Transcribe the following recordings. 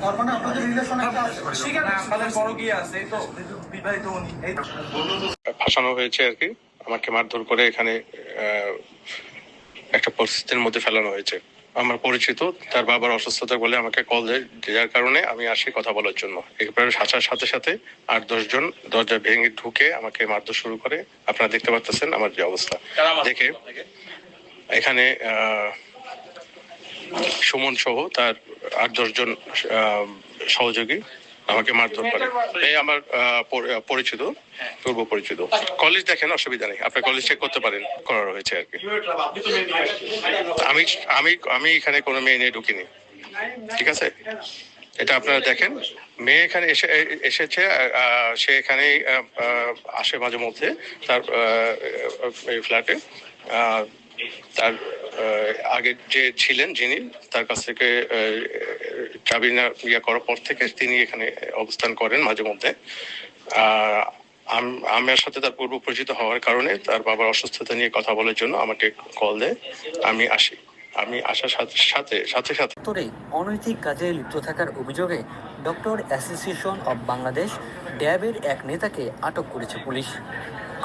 তার মানে আপনাদের রিলেশন একটা আমাদের বড় গিয়ে আছে এই তো বিবাহিত উনি এই তো ফাঁসানো হয়েছে আর কি। আমাকে মারধর করে এখানে একটা পরিস্থিতির মধ্যে ফেলানো হয়েছে। আমার পরিচিত তার বাবার অসুস্থতা বলে আমাকে কল দেয়, যার কারণে আমি আসি কথা বলার জন্য। এরপরে আসার সাথে সাথে 8-10 জন দরজা ভেঙে ঢুকে আমাকে মারধর শুরু করে। আপনারা দেখতে পাচ্ছেন আমার যে অবস্থা দেখে। এখানে সুমন সহ তার 8-10 জন সহযোগী আমাকে মারধর করে। এই আমার পরিচিত, পূর্ব পরিচিত। কলেজ দেখেন, অসুবিধা নেই, আপনার কলেজ চেক করতে পারেন, করা হয়েছে আর কি। আমি আমি আমি এখানে কোনো মেয়ে নিয়ে ঢুকিনি, ঠিক আছে? এটা আপনারা দেখেন। মেয়ে এখানে এসেছে, সে এখানে আসে মাঝে মধ্যে তার ফ্ল্যাটে। তার আগে যে ছিলেন যিনি, তার কাছ থেকে চাবি না করার পর থেকে তিনি এখানে অবস্থান করেন মাঝে মধ্যে। আমার সাথে তার পূর্ব পরিচিত হওয়ার কারণে তার বাবার অসুস্থতা নিয়ে কথা বলার জন্য আমাকে কল দেয়। আমি আসি। আমি আসার সাথে সাথে অনৈতিক কাজে লিপ্ত থাকার অভিযোগে ডক্টর অ্যাসোসিয়েশন অব বাংলাদেশ ড্যাবের এক নেতাকে আটক করেছে পুলিশ।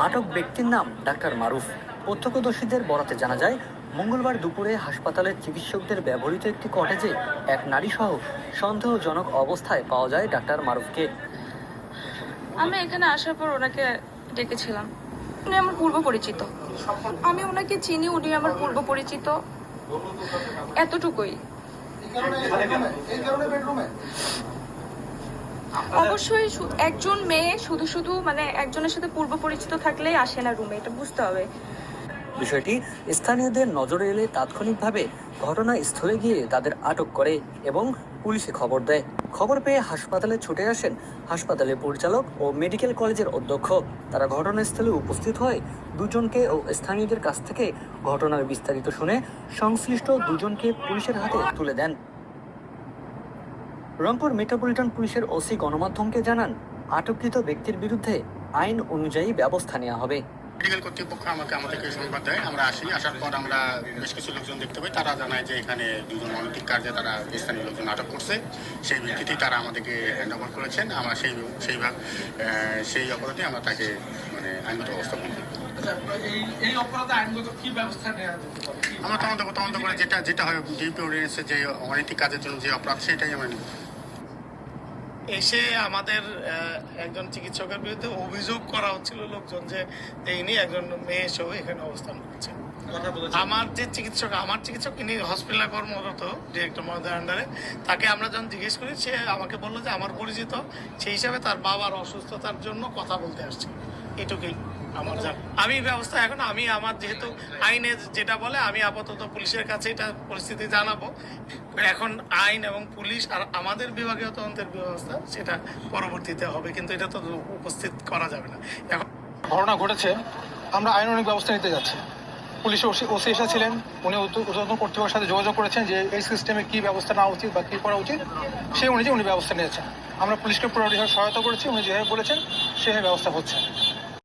আটক ব্যক্তির নাম ডাক্তার মারুফ। প্রত্যক্ষদর্শীদের বরাতে জানা যায়, মঙ্গলবার দুপুরে হাসপাতালের চিকিৎসকদের ব্যবহৃত একটি কটেজে এক নারীসহ সন্দেহজনক অবস্থায় পাওয়া যায় ডাক্তার মারুফকে। আমি এখানে আসার পর ওনাকে ডেকেছিলাম। উনি আমার পূর্ব পরিচিত, আমি ওনাকে চিনি, উনি আমার পূর্ব পরিচিত, এতটুকুই। অবশ্যই একজন মেয়ে শুধু মানে একজনের সাথে পূর্ব পরিচিত থাকলেই আসে না রুমে, এটা বুঝতে হবে। বিষয়টি স্থানীয়দের নজরে এলে তাৎক্ষণিকভাবে ঘটনাস্থলে গিয়ে তাদের আটক করে এবং পুলিশে খবর দেয়। খবর পেয়ে হাসপাতালে ছুটে আসেন হাসপাতালের পরিচালক ও মেডিকেল কলেজের অধ্যক্ষ। তারা ঘটনাস্থলে উপস্থিত হয়ে দুজনকে ও স্থানীয়দের কাছ থেকে ঘটনার বিস্তারিত শুনে সংশ্লিষ্ট দুজনকে পুলিশের হাতে তুলে দেন। রংপুর মেট্রোপলিটন পুলিশের ওসি গণমাধ্যমকে জানান, আটককৃত ব্যক্তির বিরুদ্ধে আইন অনুযায়ী ব্যবস্থা নেওয়া হবে। মেডিকেল কর্তৃপক্ষ আমাদেরকে সংবাদ দেয়, আমরা আসি। আসার পর আমরা বেশ কিছু লোকজন দেখতে পাই, তারা জানায় যে এখানে দুজন অনৈতিক কার্যে তারা স্থানীয় লোকজন আটক করছে। সেই ভিত্তিতেই তারা আমাদেরকে হ্যান্ড ওভার করেছেন। আমরা সেই অপরাধে আমরা তাকে মানে আইনগত ব্যবস্থা করি। আমরা তদন্ত করে যেটা হয় ডিউটি অর্ডিন্যান্সে যে অনৈতিক কাজের জন্য যে অপরাধ, সেটাই আমরা নিই। এসে আমাদের একজন চিকিৎসকের বিরুদ্ধে অভিযোগ করা হচ্ছিল লোকজন যে ইনি একজন মেয়ে সহ এখানে অবস্থান করছেন। আমার চিকিৎসক ইনি হসপিটালে কর্মরত ডিরেক্টর মহোদয়ের আন্ডারে। তাকে আমরা যখন জিজ্ঞেস করি, সে আমাকে বললো যে আমার পরিচিত, সেই হিসাবে তার বাবার অসুস্থতার জন্য কথা বলতে আসছে। এটুকুই আমার আমি ব্যবস্থা এখন আমার যেহেতু আইনে যেটা বলে, আমি আপাতত পুলিশের কাছে এটা পরিস্থিতি জানাবো। এখন আইন এবং পুলিশ আর আমাদের বিভাগীয় তদন্তের ব্যবস্থা সেটা পরবর্তীতে হবে, কিন্তু এটা তো উপস্থিত করা যাবে না। এখন ঘটনা ঘটেছে, আমরা আইনানুগ ব্যবস্থা নিতে যাচ্ছি। পুলিশ ওসি এসেছিলেন, উনি ঊর্ধ্বতন কর্তৃপক্ষের সাথে যোগাযোগ করেছেন যে এই সিস্টেমে কী ব্যবস্থা নেওয়া উচিত বা কী করা উচিত, সেই অনুযায়ী উনি ব্যবস্থা নিয়েছেন। আমরা পুলিশকে পুরোপুরি সহায়তা করেছি, উনি যেভাবে বলেছেন সেভাবে ব্যবস্থা হচ্ছে।